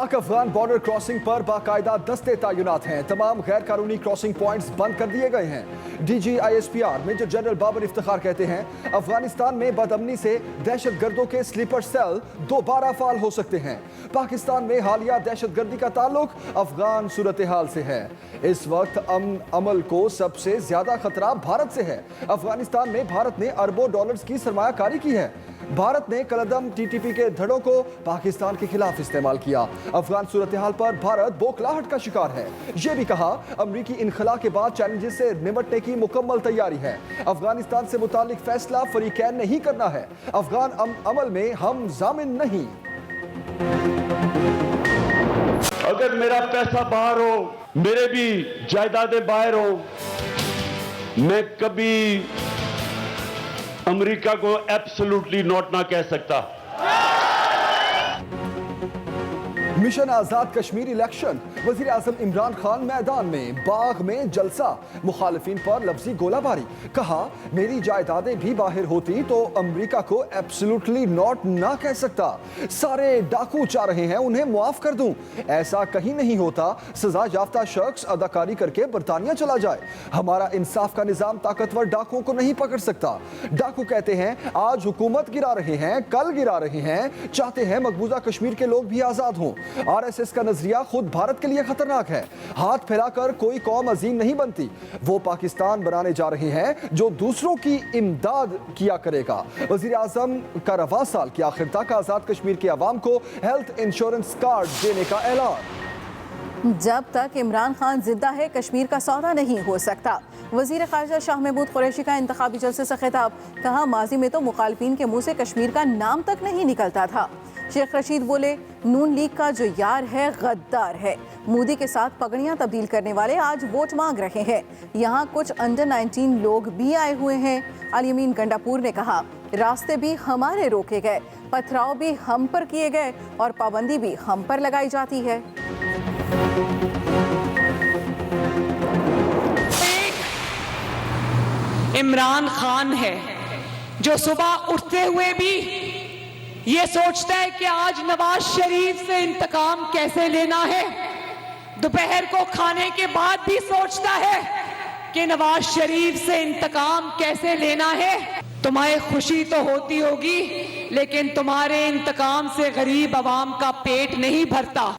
पाक Afghan border crossing पर बाकायदा दस्ते तैनात हैं। तमाम गैर कानूनी क्रॉसिंग पॉइंट्स बंद कर दिए गए हैं। DGISPR major general Babar Iftikhar कहते हैं अफगानिस्तान में बदअमनी से दहशतगर्दों के स्लीपर सेल दोबारा फाल हो सकते हैं। पाकिस्तान में हालिया दहशतगर्दी का ताल्लुक अफगान सूरत हाल से है। इस वक्त अमल को सबसे ज्यादा खतरा भारत से है। अफगानिस्तान में भारत ने अरबों डॉलर्स की सरमायाकारी की है। भारत ने कलदम TTP के धड़ों को पाकिस्तान के खिलाफ इस्तेमाल किया। अफगान सूरत हाल पर भारत बौखलाहट का शिकार है। यह भी कहा अमरीकी इनखला के बाद चैलेंजेस से निपटने की मुकम्मल तैयारी है। अफगानिस्तान से मुतालिक फैसला फरीकैन ने ही करना है। अफगान अमल में हम जामिन नहीं। अगर मेरा पैसा बाहर हो, मेरे भी जायदादें बाहर हो, मैं कभी अमेरिका को एब्सोल्युटली नॉट ना कह सकता। मिशन आजाद कश्मीर इलेक्शन, वजीर आजम इमरान खान मैदान में, बाग में जलसा, मुखालिफिन पर लफ्जी गोलाबारी। कहा मेरी जायदादें भी बाहर होती तो अमेरिका को एब्सोल्युटली नॉट ना कह सकता। सारे डाकू चाह रहे हैं उन्हें मुआफ कर दूं। ऐसा कहीं नहीं होता। सजा याफ्ता शख्स अदाकारी करके बरतानिया चला जाए। हमारा इंसाफ का निजाम ताकतवर डाकुओं को नहीं पकड़ सकता। डाकू कहते हैं आज हुकूमत गिरा रहे हैं, कल गिरा रहे हैं। चाहते हैं मकबूजा कश्मीर के लोग भी आजाद हों। RSS का नजरिया खुद भारत के लिए खतरनाक है। हाथ फैलाकर कोई कौम अजीम नहीं बनती। वो पाकिस्तान बनाने जा रहे हैं जो दूसरों की इमदाद किया करेगा। वजीर आजम का रवा साल के आखिर तक आजाद कश्मीर के अवाम को हेल्थ इंश्योरेंस कार्ड देने का ऐलान। जब तक इमरान खान जिंदा है कश्मीर का सौदा नहीं हो सकता। वजीर खारजा शाह महमूद कुरैशी का इंतखाबी जलसे से खिताब। कहा माजी में तो मुखालिफिन के मुंह से कश्मीर का नाम तक नहीं निकलता था। शेख रशीद बोले नून लीग का जो यार है गद्दार है। मोदी के साथ पगड़ियां तब्दील करने वाले आज वोट मांग रहे हैं। यहाँ कुछ अंडर 19 लोग भी आए हुए हैं। अल-यमीन गंडापुर ने कहा रास्ते भी हमारे रोके गए, पथराव भी हम पर किए गए और पाबंदी भी हम पर लगाई जाती है। इमरान खान है जो सुबह उठते हुए भी ये सोचता है कि आज नवाज शरीफ से इंतकाम कैसे लेना है। दोपहर को खाने के बाद भी सोचता है कि नवाज शरीफ से इंतकाम कैसे लेना है। तुम्हें खुशी तो होती होगी लेकिन तुम्हारे इंतकाम से गरीब आवाम का पेट नहीं भरता।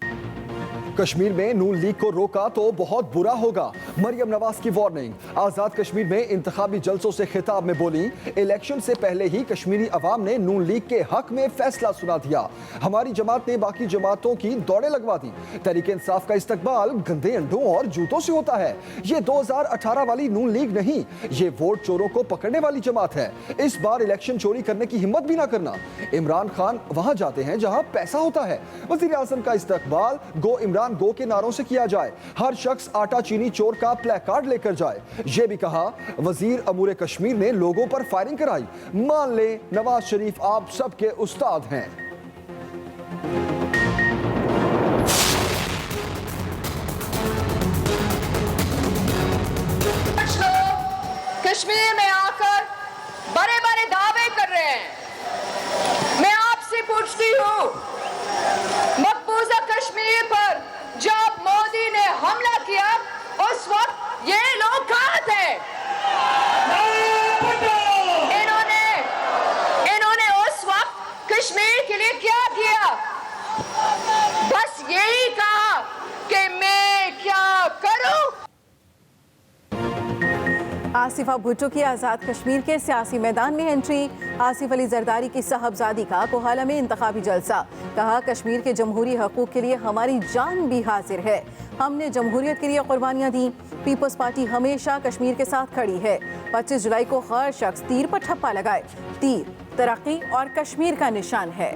कश्मीर में नून लीग को रोका तो बहुत बुरा होगा, मरियम नवाज की वार्निंग। आजाद कश्मीर में इंतखाबी जलसों से खिताब में बोली इलेक्शन से पहले ही कश्मीरी अवाम ने नून लीग के हक में फैसला सुना दिया। हमारी जमात ने बाकी जमातों की दौड़े लगवा दी। तहरीक इंसाफ का इस्तकबाल गंदे अंडों और जूतों से होता है। ये 2018 वाली नून लीग नहीं, ये वोट चोरों को पकड़ने वाली जमात है। इस बार इलेक्शन चोरी करने की हिम्मत भी ना करना। इमरान खान वहां जाते हैं जहां पैसा होता है। वजीर आजम का इस्तकबाल गो इमरान गो के नारों से किया जाए। हर शख्स आटा चीनी चोर का प्ले कार्ड लेकर जाए। यह भी कहा वजीर अमूर कश्मीर ने लोगों पर फायरिंग कराई। मान ले नवाज शरीफ आप सबके उस्ताद हैं। कुछ लोग कश्मीर में आकर बड़े बड़े दावे कर रहे हैं। मैं आपसे पूछती हूँ मकबूजा कश्मीर पर जब मोदी ने हमला किया उस वक्त ये लोग कहाँ थे? इन्होंने उस वक्त कश्मीर के लिए क्या किया? बस यही कहा कि मैं क्या करूं। आसिफा भुट्टो की आज़ाद कश्मीर के सियासी मैदान में एंट्री। आसिफ अली जरदारी की साहबजादी का कोहाला में इंतखाबी जलसा। कहा कश्मीर के जमहूरी हकूक़ के लिए हमारी जान भी हाजिर है। हमने जमहूरियत के लिए कुर्बानियाँ दी। पीपल्स पार्टी हमेशा कश्मीर के साथ खड़ी है। 25 जुलाई को हर शख्स तीर पर ठप्पा लगाए। तीर तरक्की और कश्मीर का निशान है।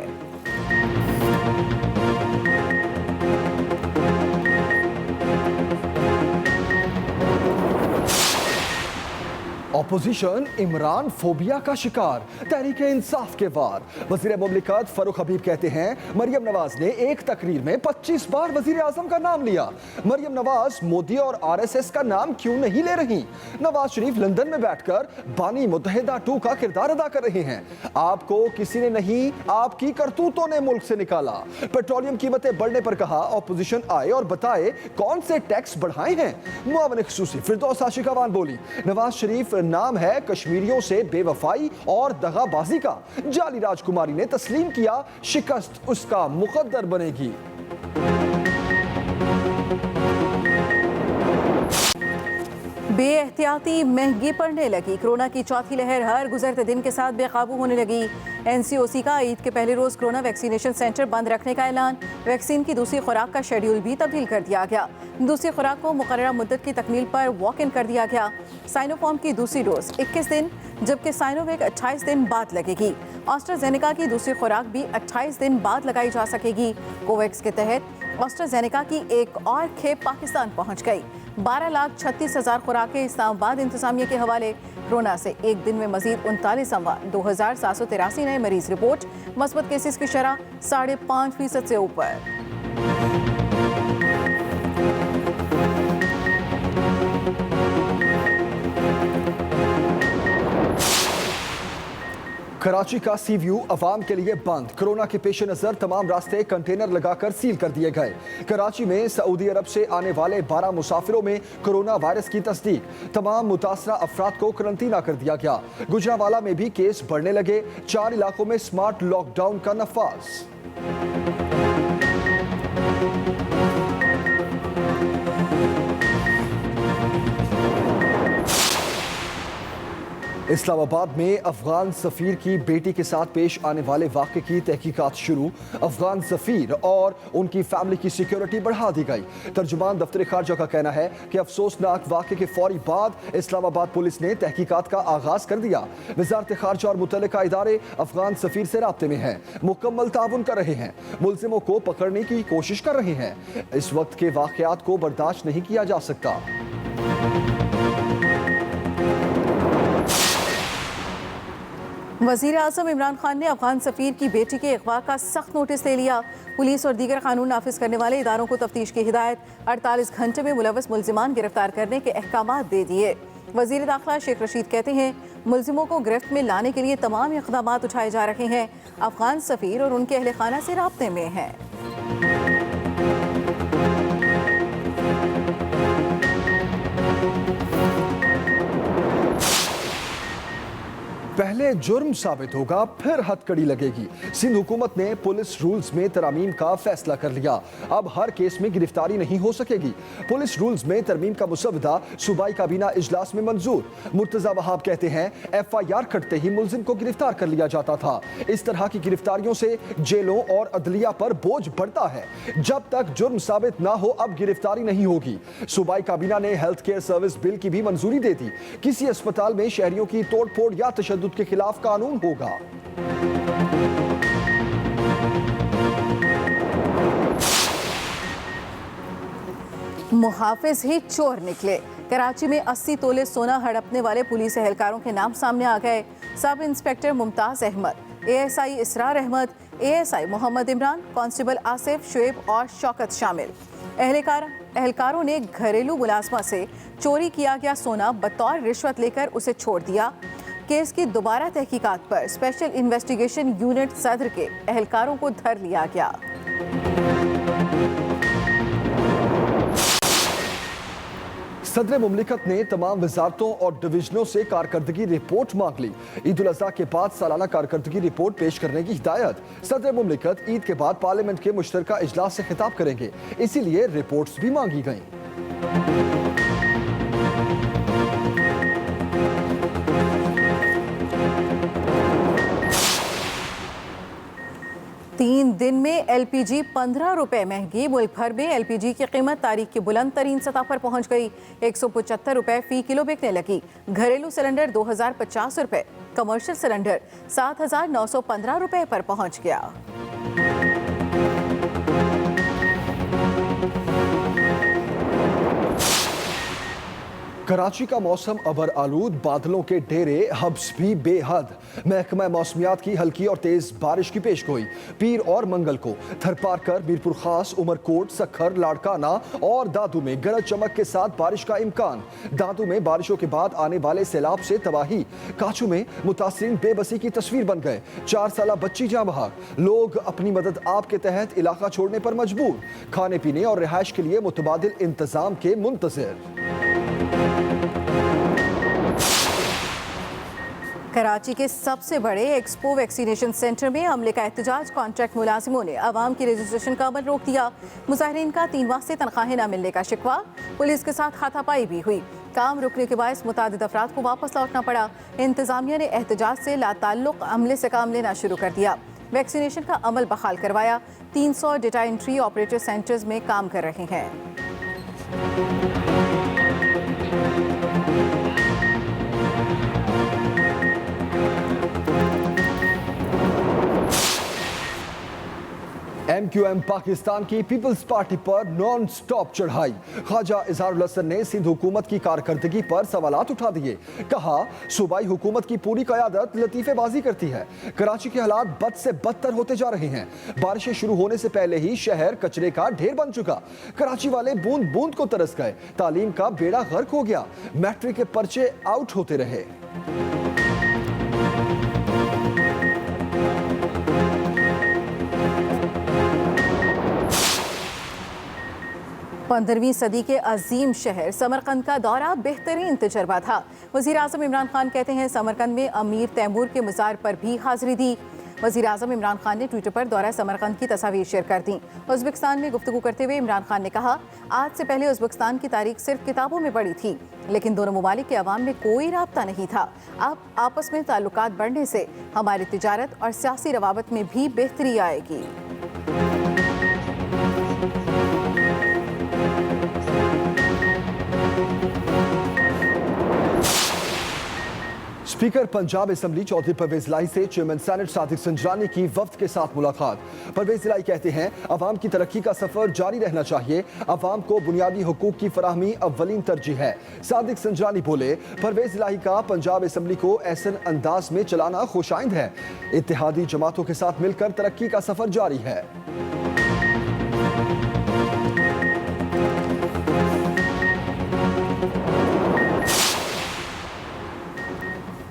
ऑपोजिशन इमरान फोबिया का शिकार, तहरीक इंसाफ के वार। वजीर मुमलिकत फरूख हबीब कहते हैं मरियम नवाज ने एक तकरीर में 25 बार वजीर आजम का नाम लिया। मरियम नवाज मोदी और RSS का नाम क्यों नहीं ले रही? नवाज शरीफ लंदन में बैठकर बानी मुत्तहिदा 2 का किरदार अदा कर रहे हैं। आपको किसी ने नहीं, आपकी करतूतों ने मुल्क से निकाला। पेट्रोलियम कीमतें बढ़ने पर कहा ऑपोजिशन आए और बताए कौन से टैक्स बढ़ाए हैं। मुआविन खुसूसी फिरदौस आशिकावान बोली नवाज शरीफ नाम है कश्मीरियों से बेवफाई और दगाबाजी का। जाली राजकुमारी ने तस्लीम किया शिकस्त उसका मुकद्दर बनेगी। बेएहतियाती महंगी पड़ने लगी। कोरोना की चौथी लहर हर गुजरते दिन के साथ बेकाबू होने लगी। NCOC का ईद के पहले रोज कोरोना वैक्सीनेशन सेंटर बंद रखने का ऐलान। वैक्सीन की दूसरी खुराक का शेड्यूल भी तब्दील कर दिया गया। दूसरी खुराक को मुकर्ररा मुद्दत की तकमील पर वॉक इन कर दिया गया। साइनोफॉर्म की दूसरी डोज 21 दिन जबकि साइनोवेक 28 दिन बाद लगेगी। ऑस्ट्राजेनेका की दूसरी खुराक भी 28 दिन बाद लगाई जा सकेगी। कोवैक्स के तहत ऑस्ट्राजेनेका की एक और खेप पाकिस्तान पहुंच गई। 12,36,000 खुराकें इस्लामाबाद इंतजामिया के हवाले। कोरोना से एक दिन में मजीद 39,2783 नए मरीज रिपोर्ट। मस्बत केसेस की शरह 5.5% से ऊपर। कराची का सी व्यू अवाम के लिए बंद। कोरोना के पेश नजर तमाम रास्ते कंटेनर लगाकर सील कर दिए गए। कराची में सऊदी अरब से आने वाले 12 मुसाफिरों में कोरोना वायरस की तस्दीक। तमाम मुतासरा अफराद को करंतना कर दिया गया। गुजरावाला में भी केस बढ़ने लगे। 4 इलाकों में स्मार्ट लॉकडाउन का नफाज। इस्लामाबाद में अफगान सफीर की बेटी के साथ पेश आने वाले वाक़े की तहकीकात शुरू। अफगान सफीर और उनकी फैमिली की सिक्योरिटी बढ़ा दी गई। तर्जुमान दफ्तर खारजा का कहना है कि अफसोसनाक वाक़े के फौरी बाद इस्लामाबाद पुलिस ने तहकीकात का आगाज कर दिया। वजारत खारजा और मुतल्लिका इदारे अफगान सफीर से राब्ते में हैं, मुकम्मल ताउन कर रहे हैं, मुलजिमों को पकड़ने की कोशिश कर रहे हैं। इस वक्त के वाक़यात को बर्दाश्त नहीं किया जा सकता। वज़ीर आज़म इमरान खान ने अफगान सफ़ीर की बेटी के अगवा का सख्त नोटिस ले लिया। पुलिस और दीगर कानून नाफिज करने वाले इदारों को तफ्तीश की हिदायत। 48 घंटे में मुलव्वस मुल्जिमान गिरफ्तार करने के अहकामात दे दिए। वज़ीर दाखिला शेख रशीद कहते हैं मुल्जिमों को गिरफ्त में लाने के लिए तमाम इक़दामात उठाए जा रहे हैं। अफगान सफ़ीर और उनके अहले खाना से राब्ते में हैं। पहले जुर्म साबित होगा फिर हथकड़ी लगेगी। सिंध हुकूमत ने पुलिस रूल्स में तरमीम का फैसला कर लिया। अब हर केस में गिरफ्तारी नहीं हो सकेगी। पुलिस रूल्स में तरमीम का मुसवदा सूबाई काबीना इजलास में मंजूर। मुर्तजा वहाब कहते हैं FIR कटते ही मुल्जिम को गिरफ्तार कर लिया जाता था। इस तरह की गिरफ्तारियों से जेलों और अदलिया पर बोझ बढ़ता है। जब तक जुर्म साबित ना हो अब गिरफ्तारी नहीं होगी। सूबाई काबीना ने हेल्थ केयर सर्विस बिल की भी मंजूरी दे दी। किसी अस्पताल में शहरियों की तोड़ फोड़ या तशद्दुद के खिलाफ कानून होगा। मुहाफिज ही चोर निकले। कराची में 80 तोले सोना हड़पने वाले पुलिस एहलकारों के नाम सामने आ गए। Sub inspector Mumtaz Ahmed, ASI Israr Ahmed, ASI Mohammad Imran, constable Asif, Shoaib और शौकत शामिल। एहलकारों ने घरेलू मुलाजमा से चोरी किया गया सोना बतौर रिश्वत लेकर उसे छोड़ दिया। केस की दोबारा तहकीकात पर स्पेशल इन्वेस्टिगेशन यूनिट सदर के एहलकारों को धर लिया गया। सदर मुमलिकत ने तमाम वजारतों और डिवीजनों से कारकर्दगी रिपोर्ट मांग ली। ईद उल अज़हा के बाद सालाना कारकर्दगी रिपोर्ट पेश करने की हिदायत। सदर मुमलिकत ईद के बाद पार्लियामेंट के मुश्तरका इजलास से खिताब करेंगे, इसीलिए रिपोर्ट्स भी मांगी गईं। 3 दिन में LPG 15 रुपए महंगी। मुल्क भर में LPG की कीमत तारीख की बुलंद तरीन सतह पर पहुंच गई। 175 रुपए फी किलो बिकने लगी। घरेलू सिलेंडर 2050 रुपए, कमर्शियल सिलेंडर 7915 रुपए पर पहुंच गया। कराची का मौसम अबर आलूद, बादलों के डेरे, हब्स भी बेहद। महकमा मौसमियात की हल्की और तेज बारिश की पेशगोई। पीर और मंगल को थरपारकर, मीरपुर खास, उमरकोट, सखर, लाड़काना और दादू में गरज चमक के साथ बारिश का इम्कान। दादू में बारिशों के बाद आने वाले सैलाब से तबाही। काचू में मुतासिरीन बेबसी की तस्वीर बन गए। 4 साला बच्ची जाँ बहक। लोग अपनी मदद आप के तहत इलाका छोड़ने पर मजबूर। खाने पीने और रिहाइश के लिए मुतबादिल इंतजाम के मुंतज़िर। कराची के सबसे बड़े एक्सपो वैक्सीनेशन सेंटर में हमले का एहतजाज। कॉन्ट्रैक्ट मुलाजिमों ने आवाम की रजिस्ट्रेशन का अमल रोक दिया। मुजाहिरीन का 3 माह से तनख्वाहें न मिलने का शिकवा। पुलिस के साथ हाथापाई भी हुई। काम रुकने के बायस मुतादिद अफराद को वापस लौटना पड़ा। इंतजामिया ने एहतजाज से लाताल्लुक अमले से काम लेना शुरू कर दिया। वैक्सीनेशन का अमल बहाल करवाया। 300 डेटा एंट्री ऑपरेटर सेंटर्स में काम कर रहे हैं। MQM पाकिस्तान की पीपल्स पार्टी पर नॉन स्टॉप चढ़ाई। ख्वाजा इजहारुल हसन ने सिंध हुकूमत की कारकर्दगी पर सवालात उठा दिए। कहा, सूबाई हुकूमत की पूरी क़यादत लतीफ़ेबाजी करती है। कराची के हालात बद से बदतर होते जा रहे हैं। बारिशें शुरू होने से पहले ही शहर कचरे का ढेर बन चुका। कराची वाले बूंद बूंद को तरस गए। तालीम का बेड़ा गर्क हो गया। मैट्रिक के पर्चे आउट होते रहे। 15वीं सदी के अजीम शहर समरकंद का दौरा बेहतरीन तजर्बा था। वज़ीर आज़म इमरान खान कहते हैं समरकंद में अमीर तैमूर के मज़ार पर भी हाज़िरी दी। वज़ीर आज़म इमरान खान ने ट्विटर पर दौरा समरकंद की तस्वीर शेयर कर दी। उज़्बेकिस्तान में गुफ्तगू करते हुए इमरान खान ने कहा, आज से पहले उज़्बेकिस्तान की तारीख सिर्फ किताबों में पढ़ी थी, लेकिन दोनों ममालिक के अवाम में कोई राब्ता नहीं था। अब आपस में ताल्लुकात बढ़ने से हमारी तिजारत और सियासी रवाबत में भी बेहतरी आएगी। स्पीकर पंजाब असम्बली चौधरी परवेज इलाही से चेयरमैन सेनेट सादिक संजरानी की वफ्द के साथ मुलाकात। परवेज इलाही कहते हैं, अवाम की तरक्की का सफर जारी रहना चाहिए। अवाम को बुनियादी हुकूक की फराहमी अव्वलीन तरजीह है। सादिक संजरानी बोले, परवेज इलाही का पंजाब असम्बली को ऐसन अंदाज में चलाना खुशाइंद है। इत्तेहादी जमातों के साथ मिलकर तरक्की का सफर जारी है।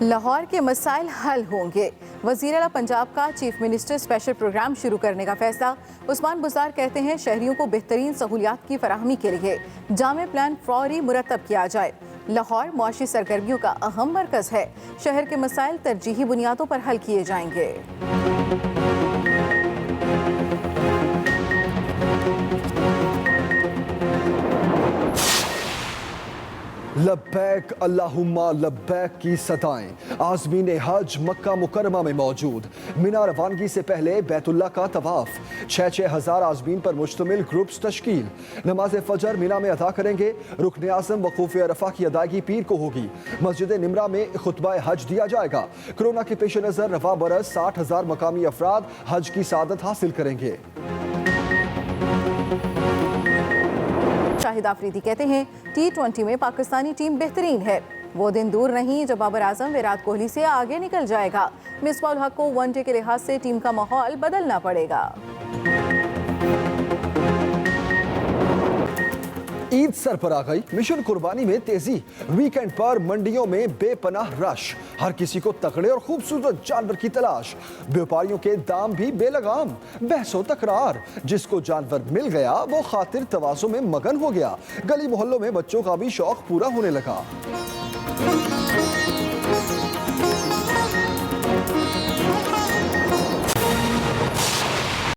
लाहौर के मसाइल हल होंगे। वज़ीर आला पंजाब का चीफ मिनिस्टर स्पेशल प्रोग्राम शुरू करने का फैसला। उस्मान बुज़दार कहते हैं, शहरियों को बेहतरीन सहूलियात की फराहमी के लिए जामे प्लान फौरी मुरतब किया जाए। लाहौर मुआशी सरगर्मियों का अहम मरकज़ है। शहर के मसाइल तरजीही बुनियादों पर हल किए जाएंगे। लब्बैक अल्लाहुम्मा लब्बैक की सदाएं। आज़मीन हज मक्का मुकरमा में मौजूद। मिना रवानगी से पहले बैतुल्ला का तवाफ। 6-6 हज़ार आज़मीन पर मुश्तमिल ग्रुप्स तश्कील। नमाज फजर मिना में अदा करेंगे। रुकन आज़म वक़ूफ़ अरफा की अदायगी पीर को होगी। मस्जिद निमरा में खुतबा हज दिया जाएगा। कोरोना के पेश नज़र रवा बरस 60,000 मकामी अफराद हज की सादत हासिल करेंगे। शाहिद आफरीदी कहते हैं, T20 में पाकिस्तानी टीम बेहतरीन है। वो दिन दूर नहीं जब बाबर आजम विराट कोहली से आगे निकल जाएगा। मिसबाह उल हक को वनडे के लिहाज से टीम का माहौल बदलना पड़ेगा। ईद सर पर आ गई। मिशन कुर्बानी में तेजी। वीकेंड पर मंडियों में बेपनाह रश। हर किसी को तगड़े और खूबसूरत जानवर की तलाश। व्यापारियों के दाम भी बेलगाम। बहसो तकरार। जिसको जानवर मिल गया वो खातिर तवाज़ो में मगन हो गया। गली मोहल्लों में बच्चों का भी शौक पूरा होने लगा।